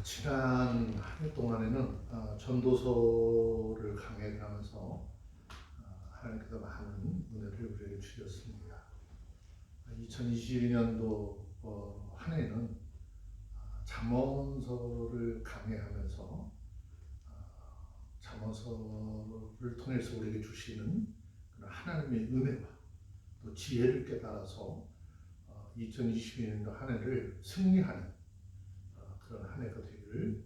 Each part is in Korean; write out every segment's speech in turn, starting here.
지난 한 해 동안에는 전도서를 강해를 하면서 하나님께서 많은 은혜를 우리에게 주셨습니다. 2022년도 한 해는 잠언서를 강해하면서 잠언서를 통해서 우리에게 주시는 그런 하나님의 은혜와 또 지혜를 깨달아서 2022년도 한 해를 승리하는 그런 한 해가 되기를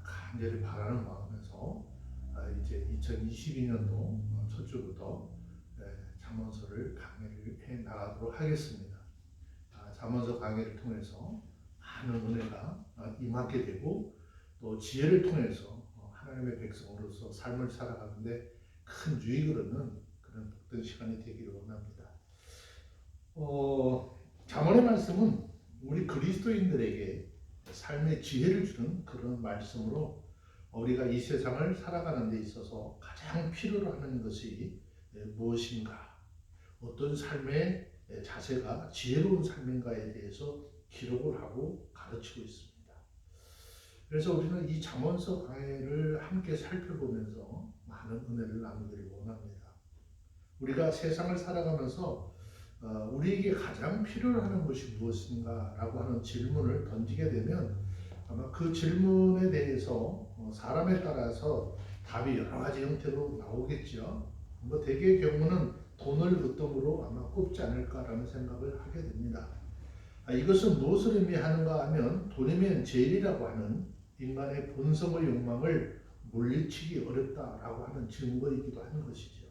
간절히 바라는 마음에서 이제 2022년도 첫 주부터 잠언서를 강의를 해 나가도록 하겠습니다. 잠언서 강의를 통해서 많은 은혜가 임하게 되고 또 지혜를 통해서 하나님의 백성으로서 삶을 살아가는데 큰 유익을 얻는 그런 복된 시간이 되기를 원합니다. 잠언의 말씀은 우리 그리스도인들에게 삶의 지혜를 주는 그런 말씀으로 우리가 이 세상을 살아가는 데 있어서 가장 필요로 하는 것이 무엇인가, 어떤 삶의 자세가 지혜로운 삶인가에 대해서 기록을 하고 가르치고 있습니다. 그래서 우리는 이 잠언서 강해를 함께 살펴보면서 많은 은혜를 나누기를 원합니다. 우리가 세상을 살아가면서 우리에게 가장 필요로 하는 것이 무엇인가 라고 하는 질문을 던지게 되면 아마 그 질문에 대해서 사람에 따라서 답이 여러 가지 형태로 나오겠죠. 대개의 경우는 돈을 으뜸으로 아마 꼽지 않을까라는 생각을 하게 됩니다. 이것은 무엇을 의미하는가 하면 돈이면 제일이라고 하는 인간의 본성의 욕망을 물리치기 어렵다라고 하는 증거이기도 하는 것이죠.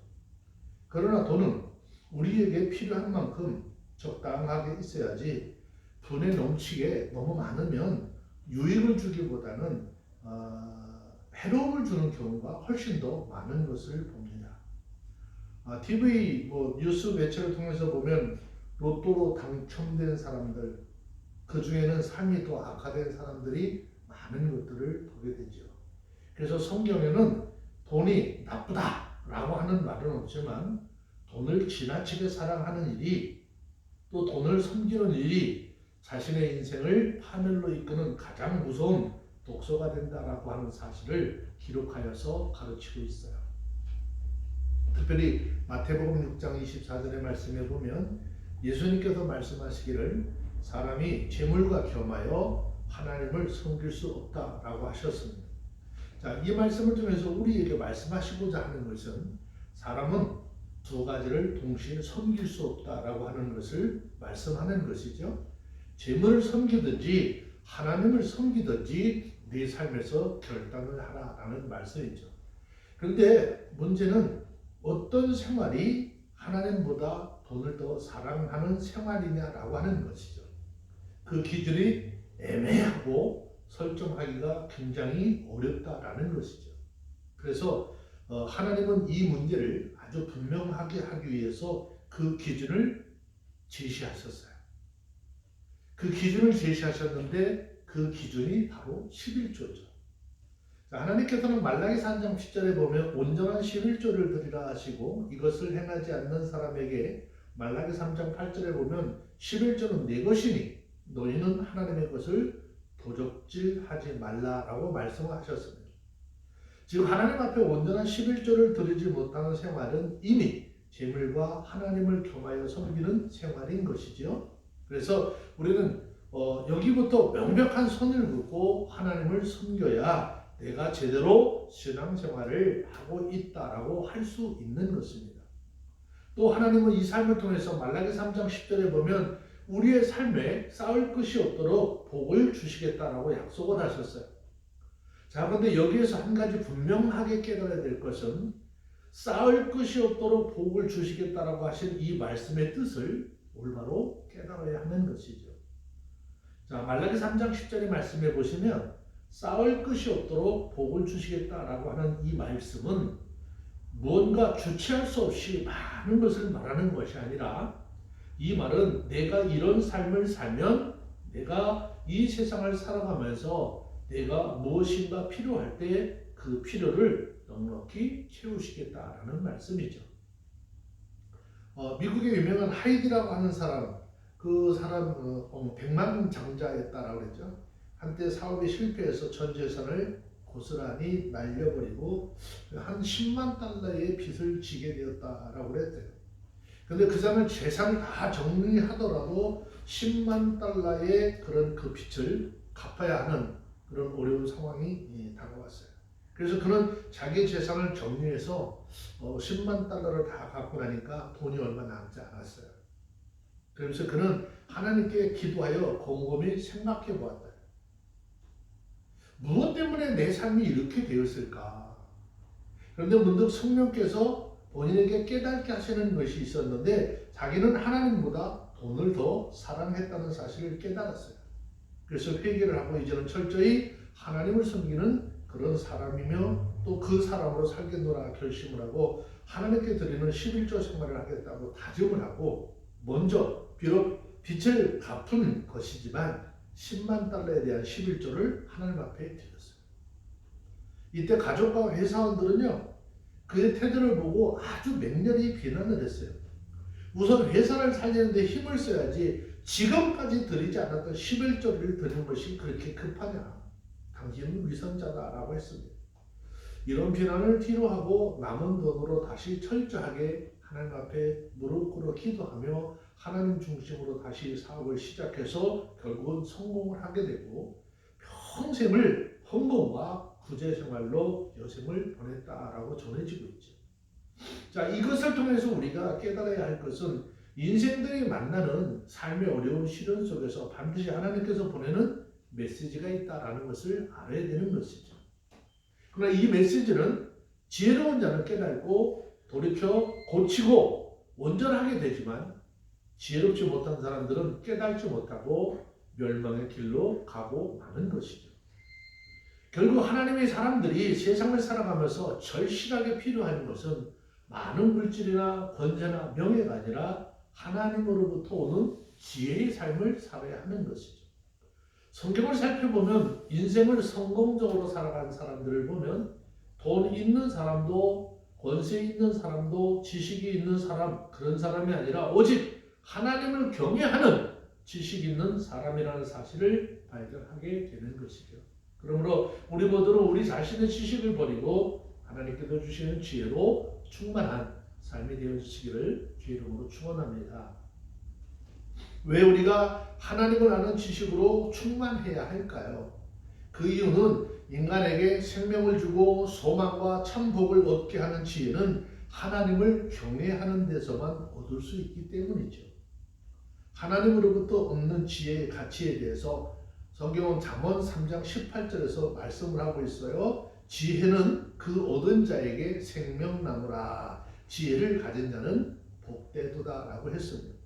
그러나 돈은 우리에게 필요한 만큼 적당하게 있어야지 돈에 넘치게 너무 많으면 유익을 주기보다는 해로움을 주는 경우가 훨씬 더 많은 것을 봅니다. TV 뉴스 매체를 통해서 보면 로또로 당첨된 사람들, 그 중에는 삶이 더 악화된 사람들이 많은 것들을 보게 되죠. 그래서 성경에는 돈이 나쁘다라고 하는 말은 없지만 돈을 지나치게 사랑하는 일이, 또 돈을 섬기는 일이 자신의 인생을 파멸로 이끄는 가장 무서운 독소가 된다라고 하는 사실을 기록하여서 가르치고 있어요. 특별히 마태복음 6장 24절의 말씀에 보면 예수님께서 말씀하시기를 사람이 재물과 겸하여 하나님을 섬길 수 없다라고 하셨습니다. 자, 이 말씀을 통해서 우리에게 말씀하시고자 하는 것은 사람은 두 가지를 동시에 섬길 수 없다라고 하는 것을 말씀하는 것이죠. 재물을 섬기든지 하나님을 섬기든지 네 삶에서 결단을 하라라는 말씀이죠. 그런데 문제는 어떤 생활이 하나님보다 돈을 더 사랑하는 생활이냐라고 하는 것이죠. 그 기준이 애매하고 설정하기가 굉장히 어렵다라는 것이죠. 그래서 하나님은 이 문제를 아주 분명하게 하기 위해서 그 기준을 제시하셨어요. 그 기준을 제시하셨는데 그 기준이 바로 11조죠. 하나님께서는 말라기 3장 10절에 보면 온전한 11조를 드리라 하시고 이것을 행하지 않는 사람에게 말라기 3장 8절에 보면 11조는 내 것이니 너희는 하나님의 것을 도적질하지 말라라고 말씀을 하셨습니다. 지금 하나님 앞에 온전한 11조를 드리지 못하는 생활은 이미 재물과 하나님을 겸하여 섬기는 생활인 것이죠. 그래서 우리는 여기부터 명백한 선을 긋고 하나님을 섬겨야 내가 제대로 신앙생활을 하고 있다라고 할 수 있는 것입니다. 또 하나님은 이 삶을 통해서 말라기 3장 10절에 보면 우리의 삶에 쌓을 것이 없도록 복을 주시겠다라고 약속을 하셨어요. 자, 그런데 여기에서 한 가지 분명하게 깨달아야 될 것은 쌓을 것이 없도록 복을 주시겠다라고 하신 이 말씀의 뜻을 올바로 깨달아야 하는 것이죠. 자, 말라기 3장 10절의 말씀에 보시면 쌓을 것이 없도록 복을 주시겠다라고 하는 이 말씀은 무언가 주체할 수 없이 많은 것을 말하는 것이 아니라 이 말은 내가 이런 삶을 살면 내가 이 세상을 살아가면서 내가 무엇인가 필요할 때 그 필요를 넉넉히 채우시겠다라는 말씀이죠. 미국의 유명한 하이디라고 하는 사람, 그 사람 백만 장자였다라고 그랬죠. 한때 사업이 실패해서 전 재산을 고스란히 날려버리고 한 10만 달러의 빚을 지게 되었다라고 그랬대요. 근데 그 사람은 재산을 다 정리하더라도 10만 달러의 그런 그 빚을 갚아야 하는 그런 어려운 상황이 다가왔어요. 그래서 그는 자기 재산을 정리해서 10만 달러를 다 갖고 나니까 돈이 얼마 남지 않았어요. 그래서 그는 하나님께 기도하여 곰곰이 생각해 보았다. 무엇 때문에 내 삶이 이렇게 되었을까? 그런데 문득 성령께서 본인에게 깨닫게 하시는 것이 있었는데 자기는 하나님보다 돈을 더 사랑했다는 사실을 깨달았어요. 그래서 회개를 하고 이제는 철저히 하나님을 섬기는 그런 사람이며 또 그 사람으로 살겠노라 결심을 하고 하나님께 드리는 11조 생활을 하겠다고 다짐을 하고 먼저 비록 빚을 갚은 것이지만 10만 달러에 대한 11조를 하나님 앞에 드렸어요. 이때 가족과 회사원들은요, 그의 태도를 보고 아주 맹렬히 비난을 했어요. 우선 회사를 살리는데 힘을 써야지 지금까지 드리지 않았던 11조를 드리는 것이 그렇게 급하냐. 당신은 위선자다라고 했습니다. 이런 비난을 뒤로하고 남은 돈으로 다시 철저하게 하나님 앞에 무릎 꿇어 기도하며 하나님 중심으로 다시 사업을 시작해서 결국은 성공을 하게 되고 평생을 헌금과 구제 생활로 여생을 보냈다라고 전해지고 있죠. 자, 이것을 통해서 우리가 깨달아야 할 것은 인생들이 만나는 삶의 어려운 시련 속에서 반드시 하나님께서 보내는 메시지가 있다라는 것을 알아야 되는 것이죠. 그러나 이 메시지는 지혜로운 자는 깨닫고 돌이켜 고치고 온전하게 되지만 지혜롭지 못한 사람들은 깨닫지 못하고 멸망의 길로 가고 마는 것이죠. 결국 하나님의 사람들이 세상을 살아가면서 절실하게 필요한 것은 많은 물질이나 권세나 명예가 아니라 하나님으로부터 오는 지혜의 삶을 살아야 하는 것이죠. 성경을 살펴보면 인생을 성공적으로 살아간 사람들을 보면 돈 있는 사람도 권세 있는 사람도 지식이 있는 사람 그런 사람이 아니라 오직 하나님을 경외하는 지식 있는 사람이라는 사실을 발견하게 되는 것이죠. 그러므로 우리 모두는 우리 자신의 지식을 버리고 하나님께서 주시는 지혜로 충만한 삶이 되어주시기를 주의 이름으로 축원합니다. 왜 우리가 하나님을 아는 지식으로 충만해야 할까요? 그 이유는 인간에게 생명을 주고 소망과 참복을 얻게 하는 지혜는 하나님을 경외하는 데서만 얻을 수 있기 때문이죠. 하나님으로부터 얻는 지혜의 가치에 대해서 성경은 잠언 3장 18절에서 말씀을 하고 있어요. 지혜는 그 얻은 자에게 생명나무라. 지혜를 가진 자는 복되도다 라고 했습니다.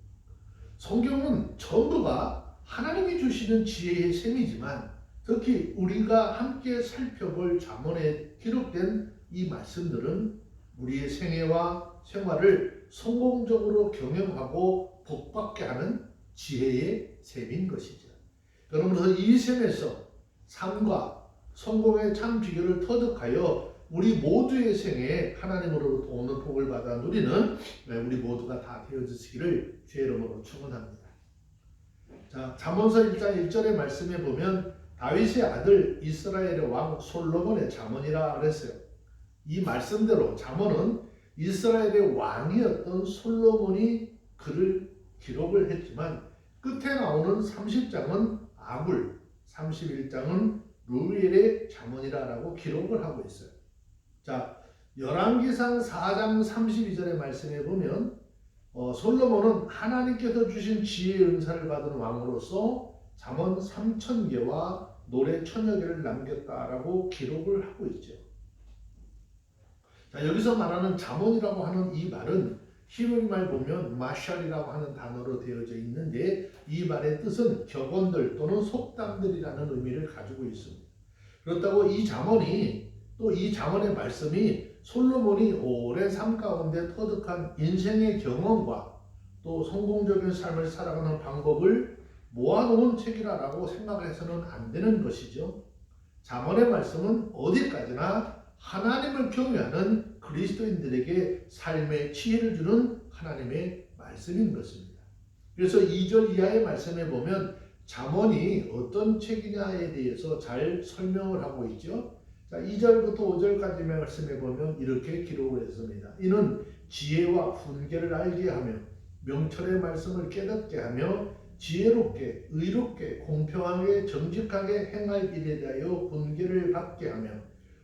성경은 전부가 하나님이 주시는 지혜의 셈이지만 특히 우리가 함께 살펴볼 잠언에 기록된 이 말씀들은 우리의 생애와 생활을 성공적으로 경영하고 복받게 하는 지혜의 셈인 것이죠. 그러므로 이 셈에서 삶과 성공의 참 비결을 터득하여 우리 모두의 생애에 하나님으로부터 오는 복을 받아 누리는 우리 모두가 다 되어주시기를 주의 이름으로 축원합니다. 자, 잠언서 1장 1절의 말씀에 보면 다윗의 아들 이스라엘의 왕 솔로몬의 잠언이라 그랬어요. 이 말씀대로 잠언은 이스라엘의 왕이었던 솔로몬이 글을 기록을 했지만 끝에 나오는 30장은 아굴, 31장은 루엘의 잠언이라고 기록을 하고 있어요. 자, 열왕기상 4장 32절의 말씀에 보면 솔로몬은 하나님께서 주신 지혜의 은사를 받은 왕으로서 잠언 3000개와 노래 1000여 개를 남겼다라고 기록을 하고 있죠. 자, 여기서 말하는 잠언이라고 하는 이 말은 히브리말 보면 마샬이라고 하는 단어로 되어져 있는데 이 말의 뜻은 격언들 또는 속담들이라는 의미를 가지고 있습니다. 그렇다고 이 잠언이 또 이 잠언의 말씀이 솔로몬이 오랜 삶 가운데 터득한 인생의 경험과 또 성공적인 삶을 살아가는 방법을 모아놓은 책이라고 생각을 해서는 안 되는 것이죠. 잠언의 말씀은 어디까지나 하나님을 경외하는 그리스도인들에게 삶의 지혜를 주는 하나님의 말씀인 것입니다. 그래서 2절 이하의 말씀에 보면 잠언이 어떤 책이냐에 대해서 잘 설명을 하고 있죠. 자, 2절부터 5절까지 말씀해 보면 이렇게 기록을 했습니다. 이는 지혜와 훈계를 알게 하며 명철의 말씀을 깨닫게 하며 지혜롭게 의롭게 공평하게 정직하게 행할 일에 대하여 훈계를 받게 하며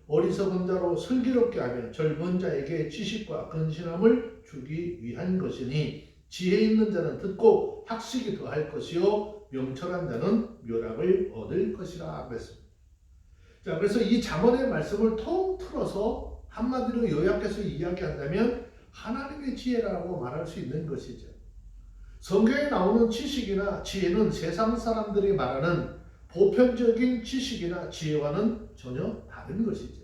어리석은 자로 슬기롭게 하며 젊은 자에게 지식과 근신함을 주기 위한 것이니 지혜 있는 자는 듣고 학식이 더할 것이요 명철한 자는 묘락을 얻을 것이라 그랬습니다. 자, 그래서 이 잠언의 말씀을 통틀어서 한마디로 요약해서 이야기한다면 하나님의 지혜라고 말할 수 있는 것이죠. 성경에 나오는 지식이나 지혜는 세상 사람들이 말하는 보편적인 지식이나 지혜와는 전혀 다른 것이죠.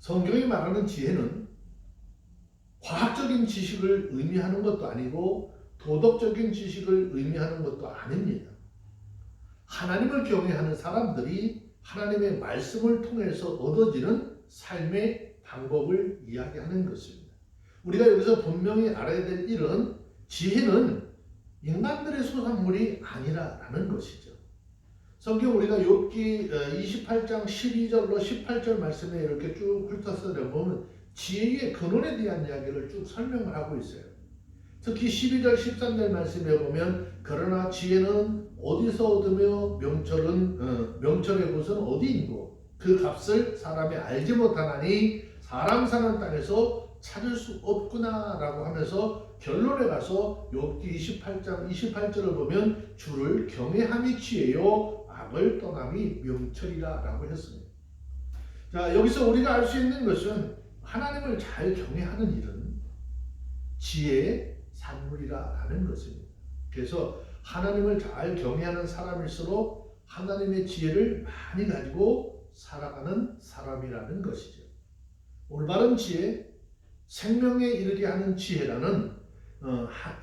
성경이 말하는 지혜는 과학적인 지식을 의미하는 것도 아니고 도덕적인 지식을 의미하는 것도 아닙니다. 하나님을 경외하는 사람들이 하나님의 말씀을 통해서 얻어지는 삶의 방법을 이야기하는 것입니다. 우리가 여기서 분명히 알아야 될 일은 지혜는 인간들의 소산물이 아니라는 것이죠. 성경 우리가 욥기 28장 12절로 18절 말씀에 이렇게 쭉 훑어서 보면 지혜의 근원에 대한 이야기를 쭉 설명을 하고 있어요. 특히 12절 13절 말씀에 보면 그러나 지혜는 어디서 얻으며 명철의 곳은 어디인고 그 값을 사람이 알지 못하나니 사람 사는 땅에서 찾을 수 없구나 라고 하면서 결론에 가서 욥기 28장 28절을 보면 주를 경외함이 지혜요 악을 떠남이 명철이라 라고 했습니다. 자, 여기서 우리가 알 수 있는 것은 하나님을 잘 경외하는 일은 지혜의 산물이라는 것입니다. 그래서 하나님을 잘 경외하는 사람일수록 하나님의 지혜를 많이 가지고 살아가는 사람이라는 것이죠. 올바른 지혜, 생명에 이르게 하는 지혜라는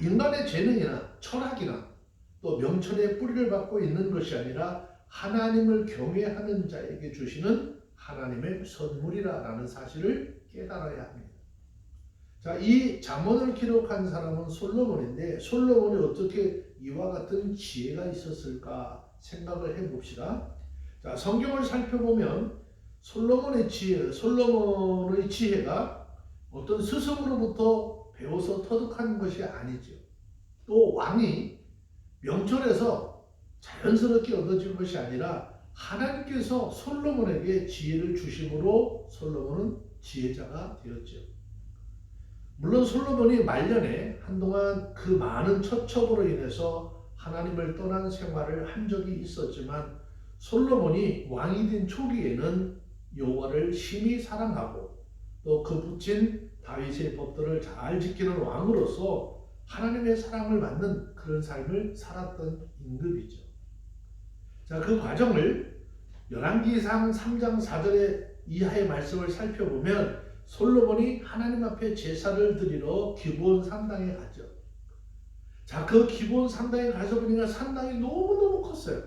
인간의 재능이나 철학이나 또 명철의 뿌리를 받고 있는 것이 아니라 하나님을 경외하는 자에게 주시는 하나님의 선물이라는 사실을 깨달아야 합니다. 자, 이 잠언을 기록한 사람은 솔로몬인데 솔로몬이 어떻게 이와 같은 지혜가 있었을까 생각을 해봅시다. 자, 성경을 살펴보면 솔로몬의 지혜가 어떤 스승으로부터 배워서 터득한 것이 아니죠. 또 왕이 명철에서 자연스럽게 얻어진 것이 아니라 하나님께서 솔로몬에게 지혜를 주심으로 솔로몬은 지혜자가 되었죠. 물론 솔로몬이 말년에 한동안 그 많은 처첩으로 인해서 하나님을 떠난 생활을 한 적이 있었지만 솔로몬이 왕이 된 초기에는 여호와를 심히 사랑하고 또 그 붙인 다윗의 법도를 잘 지키는 왕으로서 하나님의 사랑을 받는 그런 삶을 살았던 임금이죠. 자, 그 과정을 열왕기상 3장 4절의 이하의 말씀을 살펴보면 솔로몬이 하나님 앞에 제사를 드리러 기브온 산당에 가죠. 자, 그 기브온 산당에 가서 보니까 산당이 너무너무 컸어요.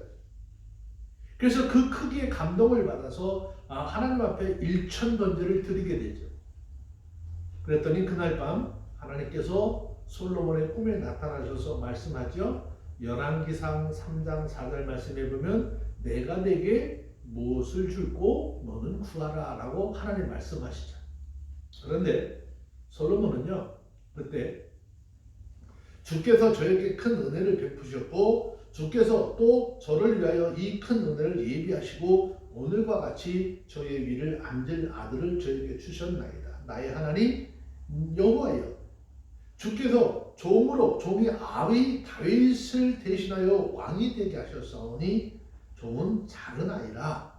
그래서 그 크기에 감동을 받아서 하나님 앞에 일천번제를 드리게 되죠. 그랬더니 그날 밤 하나님께서 솔로몬의 꿈에 나타나셔서 말씀하죠. 열왕기상 3장 4절 말씀에 보면 내가 네게 무엇을 줄고 너는 구하라 라고 하나님 말씀하시죠. 그런데 솔로몬은요, 그때 주께서 저에게 큰 은혜를 베푸셨고 주께서 또 저를 위하여 이 큰 은혜를 예비하시고 오늘과 같이 저의 위를 앉을 아들을 저에게 주셨나이다. 나의 하나님 여호와여, 주께서 종이 아위 다윗을 대신하여 왕이 되게 하셨사오니 종은 작은 아이라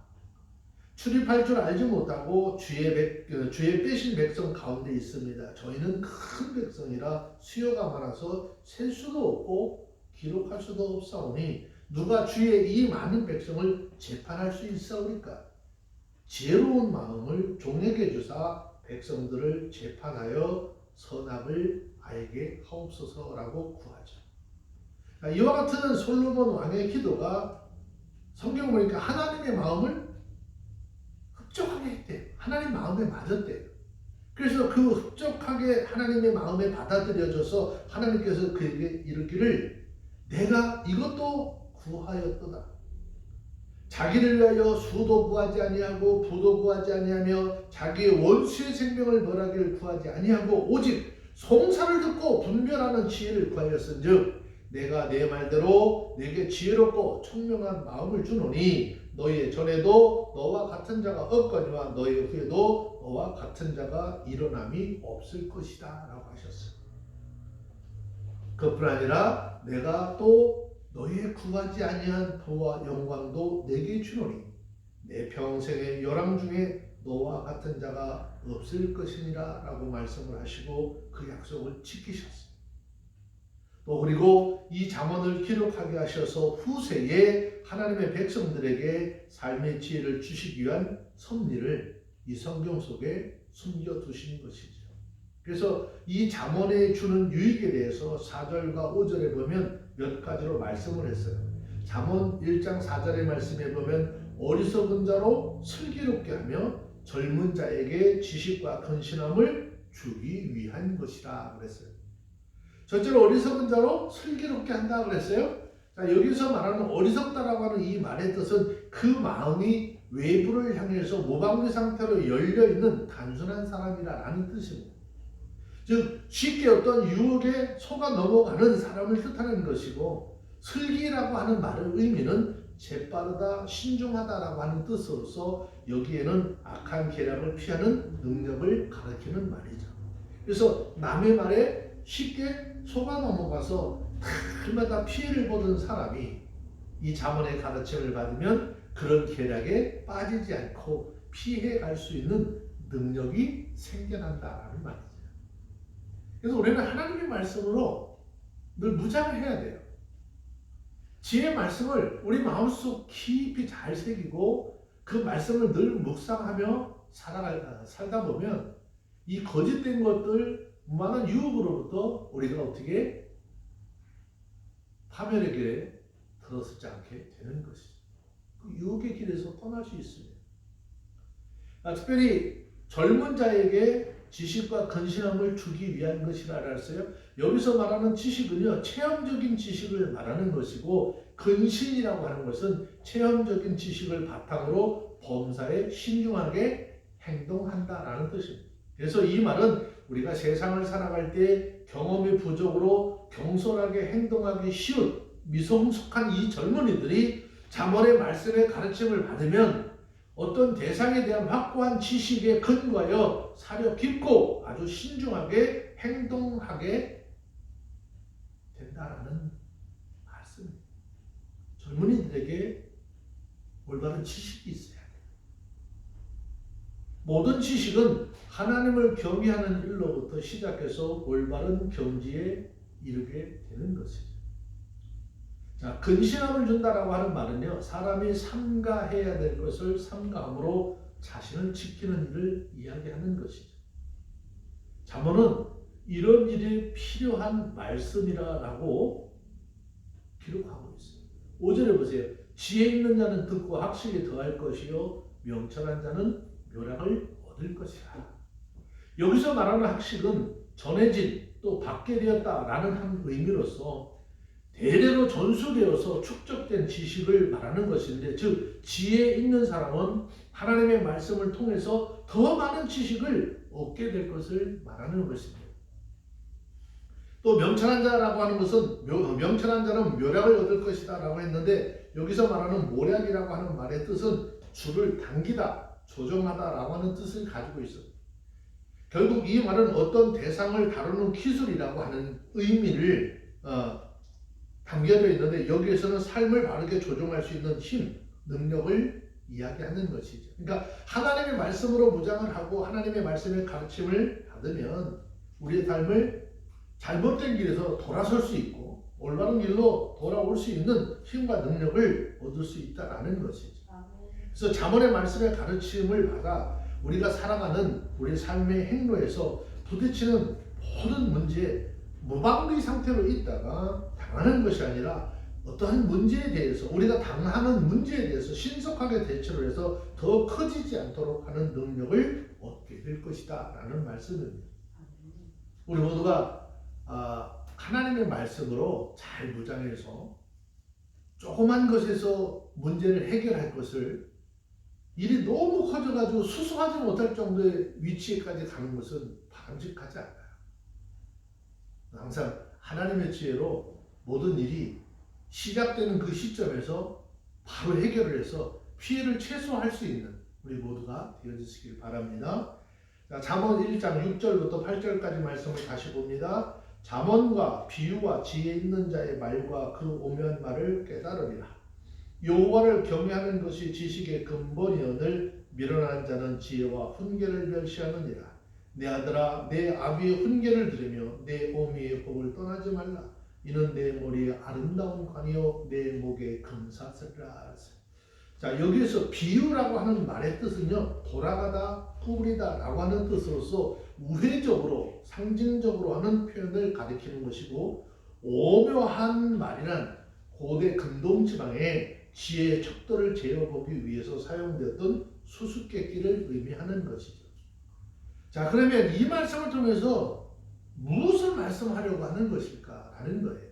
출입할 줄 알지 못하고 주의 빼신 백성 가운데 있습니다. 저희는 큰 백성이라 수요가 많아서 셀 수도 없고 기록할 수도 없사오니 누가 주의 이 많은 백성을 재판할 수 있사오리까? 지혜로운 마음을 종에게 주사 백성들을 재판하여 선악을 알게 하옵소서라고 구하죠. 이와 같은 솔로몬 왕의 기도가 성경 보니까 하나님의 마음을 흡족하게 했대요. 하나님 마음에 맞았대요. 그래서 그 흡족하게 하나님의 마음에 받아들여져서 하나님께서 그에게 이르기를 내가 이것도 구하였도다. 자기를 위하여 수도 구하지 아니하고 부도 구하지 아니하며 자기의 원수의 생명을 벌하기를 구하지 아니하고 오직 송사를 듣고 분별하는 지혜를 구하였은즉 내가 내 말대로 내게 지혜롭고 총명한 마음을 주노니 너희의 전에도 너와 같은 자가 없거니와 너희의 후에도 너와 같은 자가 일어남이 없을 것이다 라고 하셨어요. 그뿐 아니라 내가 또 너희의 구하지 아니한 부와 영광도 내게 주노니 내 평생의 열왕 중에 너와 같은 자가 없을 것이니라 라고 말씀을 하시고 그 약속을 지키셨어요. 또 그리고 이 잠언을 기록하게 하셔서 후세에 하나님의 백성들에게 삶의 지혜를 주시기 위한 섭리를 이 성경 속에 숨겨두신 것이죠. 그래서 이 잠언에 주는 유익에 대해서 4절과 5절에 보면 몇 가지로 말씀을 했어요. 잠언 1장 4절의 말씀에 보면 어리석은 자로 슬기롭게 하며 젊은 자에게 지식과 근신함을 주기 위한 것이다 그랬어요. 첫째로 어리석은 자로 슬기롭게 한다 그랬어요. 자, 여기서 말하는 어리석다라고 하는 이 말의 뜻은 그 마음이 외부를 향해서 무방비 상태로 열려있는 단순한 사람이라는 뜻입니다. 즉 쉽게 어떤 유혹에 속아 넘어가는 사람을 뜻하는 것이고 슬기라고 하는 말의 의미는 재빠르다, 신중하다라고 하는 뜻으로서 여기에는 악한 계략을 피하는 능력을 가리키는 말이죠. 그래서 남의 말에 쉽게 속아 넘어가서 날마다 피해를 보던 사람이 이 잠언의 가르침을 받으면 그런 계략에 빠지지 않고 피해갈 수 있는 능력이 생겨난다라는 말이죠. 그래서 우리는 하나님의 말씀으로 늘 무장을 해야 돼요. 지혜의 말씀을 우리 마음속 깊이 잘 새기고 그 말씀을 늘 묵상하며 살다 보면 이 거짓된 것들, 많은 유혹으로부터 우리가 어떻게 파멸의 길에 들어서지 않게 되는 것이죠. 그 유혹의 길에서 떠날 수 있습니다. 특별히 젊은 자에게 지식과 근신함을 주기 위한 것이라 했어요. 여기서 말하는 지식은요, 체험적인 지식을 말하는 것이고 근신이라고 하는 것은 체험적인 지식을 바탕으로 범사에 신중하게 행동한다라는 뜻입니다. 그래서 이 말은 우리가 세상을 살아갈 때 경험의 부족으로 경솔하게 행동하기 쉬운 미성숙한 이 젊은이들이 잠언의 말씀의 가르침을 받으면 어떤 대상에 대한 확고한 지식에 근거하여 사려 깊고 아주 신중하게 행동하게 된다라는 말씀입니다. 젊은이들에게 올바른 지식이 있어야 돼요. 모든 지식은 하나님을 경외하는 일로부터 시작해서 올바른 경지에 이르게 되는 것이죠. 자, 근신함을 준다라고 하는 말은요, 사람이 삼가해야 될 것을 삼가함으로 자신을 지키는 일을 이야기하는 것이죠. 잠언은 이런 일이 필요한 말씀이라고 기록하고 있습니다. 5절에 보세요. 지혜 있는 자는 듣고 학식에 더할 것이요 명철한 자는 묘락을 얻을 것이라. 여기서 말하는 학식은 전해진 또 받게 되었다라는 한 의미로서 대대로 전수되어서 축적된 지식을 말하는 것인데, 즉 지혜 있는 사람은 하나님의 말씀을 통해서 더 많은 지식을 얻게 될 것을 말하는 것입니다. 또 명철한 자라고 하는 것은 명철한 자는 묘략을 얻을 것이다 라고 했는데, 여기서 말하는 모략이라고 하는 말의 뜻은 줄을 당기다, 조정하다 라고 하는 뜻을 가지고 있습니다. 결국 이 말은 어떤 대상을 다루는 기술이라고 하는 의미를 담겨져 있는데, 여기에서는 삶을 바르게 조정할 수 있는 힘, 능력을 이야기하는 것이죠. 그러니까 하나님의 말씀으로 무장을 하고 하나님의 말씀의 가르침을 받으면 우리의 삶을 잘못된 길에서 돌아설 수 있고 올바른 길로 돌아올 수 있는 힘과 능력을 얻을 수 있다라는 것이죠. 그래서 잠언의 말씀의 가르침을 받아 우리가 살아가는 우리 삶의 행로에서 부딪히는 모든 문제에 무방비 상태로 있다가 당하는 것이 아니라 어떠한 문제에 대해서, 우리가 당하는 문제에 대해서 신속하게 대처를 해서 더 커지지 않도록 하는 능력을 얻게 될 것이다 라는 말씀입니다. 우리 모두가 하나님의 말씀으로 잘 무장해서 조그만 것에서 문제를 해결할 것을 일이 너무 커져가지고 수습하지 못할 정도의 위치에까지 가는 것은 바람직하지 않아요. 항상 하나님의 지혜로 모든 일이 시작되는 그 시점에서 바로 해결을 해서 피해를 최소화할 수 있는 우리 모두가 되어주시길 바랍니다. 자, 잠언 1장 6절부터 8절까지 말씀을 다시 봅니다. 잠언과 비유와 지혜 있는 자의 말과 그 오묘한 말을 깨달으리라. 여호와를 경외하는 것이 지식의 근본이오늘 미련한 자는 지혜와 훈계를 멸시하느니라. 내 아들아, 내 아비의 훈계를 들으며 내 어미의 법을 떠나지 말라. 이는 내 머리에 아름다운 관이요 내 목에 금사슬이라. 자, 여기에서 비유라고 하는 말의 뜻은요, 돌아가다, 구부리다 라고 하는 뜻으로서 우회적으로 상징적으로 하는 표현을 가리키는 것이고, 오묘한 말이란 고대 근동지방에 지혜의 척도를 재어보기 위해서 사용되었던 수수께끼를 의미하는 것이죠. 자, 그러면 이 말씀을 통해서 무엇을 말씀하려고 하는 것일까 라는 거예요.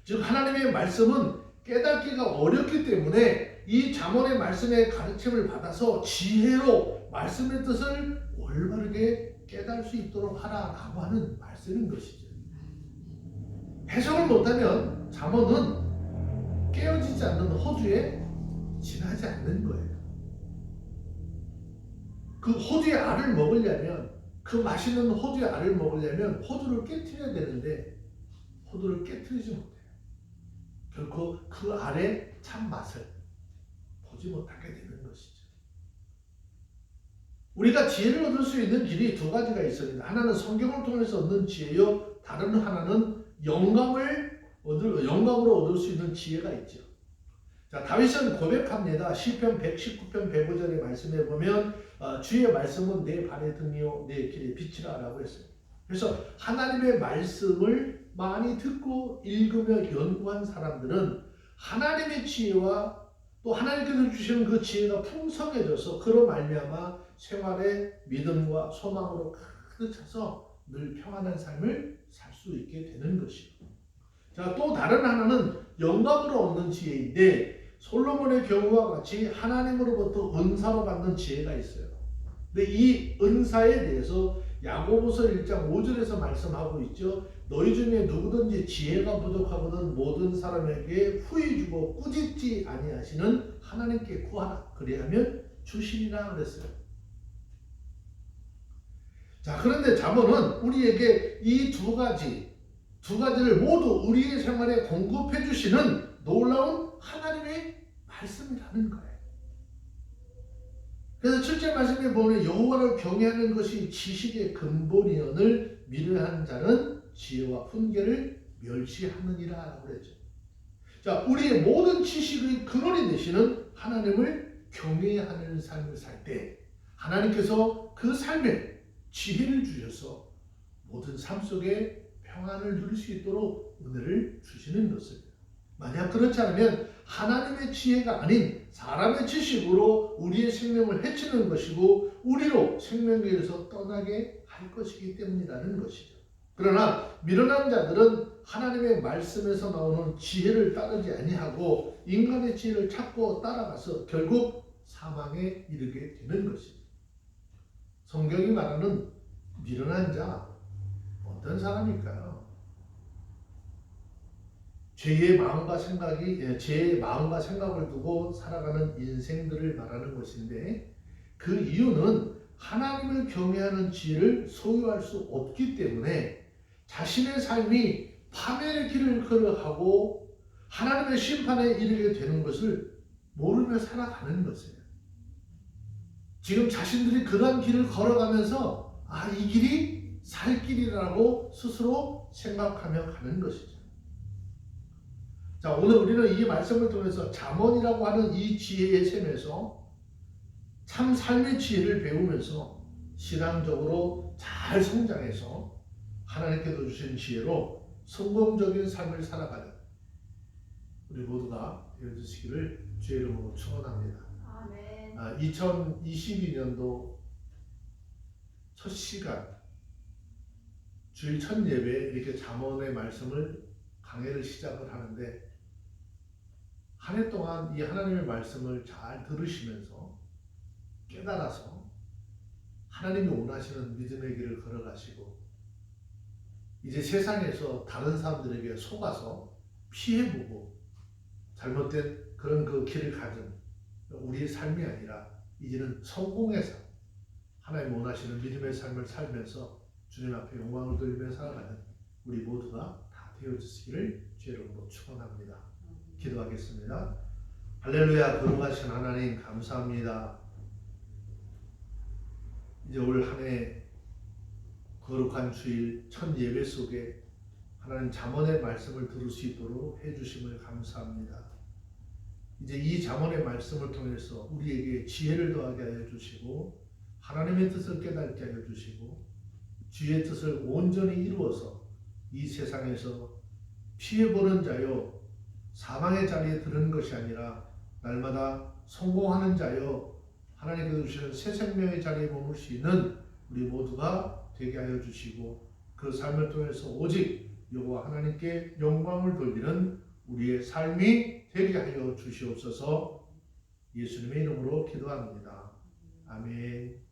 즉 하나님의 말씀은 깨닫기가 어렵기 때문에 이 잠언의 말씀의 가르침을 받아서 지혜로 말씀의 뜻을 올바르게 깨달을 수 있도록 하라라고 하는 말씀인 것이죠. 해석을 못하면 잠언은 깨어지지 않는 호주에 지나지 않는 거예요. 그 호주의 알을 먹으려면, 그 맛있는 호주의 알을 먹으려면 호두를 깨트려야 되는데 호두를 깨트리지 못해요. 결코 그 알의 참 맛을 보지 못하게 되는 것이죠. 우리가 지혜를 얻을 수 있는 길이 두 가지가 있습니다. 하나는 성경을 통해서 얻는 지혜요, 다른 하나는 영감으로 얻을 수 있는 지혜가 있죠. 자, 다윗은 고백합니다. 시편 119편 105절의 말씀에 보면 주의 말씀은 내 발의 등이요 내 길의 빛이라 라고 했어요. 그래서 하나님의 말씀을 많이 듣고 읽으며 연구한 사람들은 하나님의 지혜와 또 하나님께서 주시는 그 지혜가 풍성해져서 그로 말미암아 생활의 믿음과 소망으로 가득 차서 늘 평안한 삶을 살 수 있게 되는 것이죠. 자, 또 다른 하나는 영감으로 얻는 지혜인데 솔로몬의 경우와 같이 하나님으로부터 은사로 받는 지혜가 있어요. 근데 이 은사에 대해서 야고보서 1장 5절에서 말씀하고 있죠. 너희 중에 누구든지 지혜가 부족하거든 모든 사람에게 후히 주고 꾸짖지 아니하시는 하나님께 구하라. 그리하면 주시리라 그랬어요. 자, 그런데 잠언은 우리에게 이 두 가지를 모두 우리의 생활에 공급해 주시는 놀라운 하나님의 말씀이라는 거예요. 그래서 7절 말씀에 보면 여호와를 경외하는 것이 지식의 근본이오늘 미련한 자는 지혜와 훈계를 멸시하느니라 라고 그랬죠. 자, 우리의 모든 지식의 근원이 되시는 하나님을 경외하는 삶을 살 때 하나님께서 그 삶에 지혜를 주셔서 모든 삶 속에 평안을 누릴 수 있도록 은혜를 주시는 것입니다. 만약 그렇지 않으면 하나님의 지혜가 아닌 사람의 지식으로 우리의 생명을 해치는 것이고 우리로 생명계에서 떠나게 할 것이기 때문이라는 것이죠. 그러나 미련한 자들은 하나님의 말씀에서 나오는 지혜를 따르지 아니하고 인간의 지혜를 찾고 따라가서 결국 사망에 이르게 되는 것이죠. 성경이 말하는 미련한 자 어떤 사람일까요? 죄의 마음과 생각을 두고 살아가는 인생들을 말하는 것인데 그 이유는 하나님을 경외하는 지혜를 소유할 수 없기 때문에 자신의 삶이 파멸의 길을 걸어가고 하나님의 심판에 이르게 되는 것을 모르며 살아가는 것이에요. 지금 자신들이 그런 길을 걸어가면서 이 길이 살 길이라고 스스로 생각하며 가는 것이죠. 자, 오늘 우리는 이 말씀을 통해서 잠언이라고 하는 이 지혜의 셈에서 참 삶의 지혜를 배우면서 신앙적으로 잘 성장해서 하나님께서 주신 지혜로 성공적인 삶을 살아가는 우리 모두가 되어주시기를 주의 이름으로 축원합니다. 아멘. 2022년도 첫 시간 주일 첫 예배에 이렇게 잠언의 말씀을 강해를 시작을 하는데 한 해 동안 이 하나님의 말씀을 잘 들으시면서 깨달아서 하나님이 원하시는 믿음의 길을 걸어가시고 이제 세상에서 다른 사람들에게 속아서 피해보고 잘못된 그런 그 길을 가진 우리의 삶이 아니라 이제는 성공의 삶, 하나님 원하시는 믿음의 삶을 살면서 주님 앞에 영광을 돌리며 살아가는 우리 모두가 다 되어주시기를 주의 이름으로 축원합니다. 기도하겠습니다. 할렐루야. 거룩하신 하나님 감사합니다. 이제 올 한 해 거룩한 주일 첫 예배 속에 하나님 잠언의 말씀을 들을 수 있도록 해주심을 감사합니다. 이제 이 잠언의 말씀을 통해서 우리에게 지혜를 더하게 하여 주시고 하나님의 뜻을 깨닫게 하여 주시고 주의 뜻을 온전히 이루어서 이 세상에서 피해보는 자요 사망의 자리에 드는 것이 아니라 날마다 성공하는 자요 하나님께서 주시는 새 생명의 자리에 머물 수 있는 우리 모두가 되게 하여 주시고 그 삶을 통해서 오직 여호와 하나님께 영광을 돌리는 우리의 삶이 되게 하여 주시옵소서. 예수님의 이름으로 기도합니다. 아멘.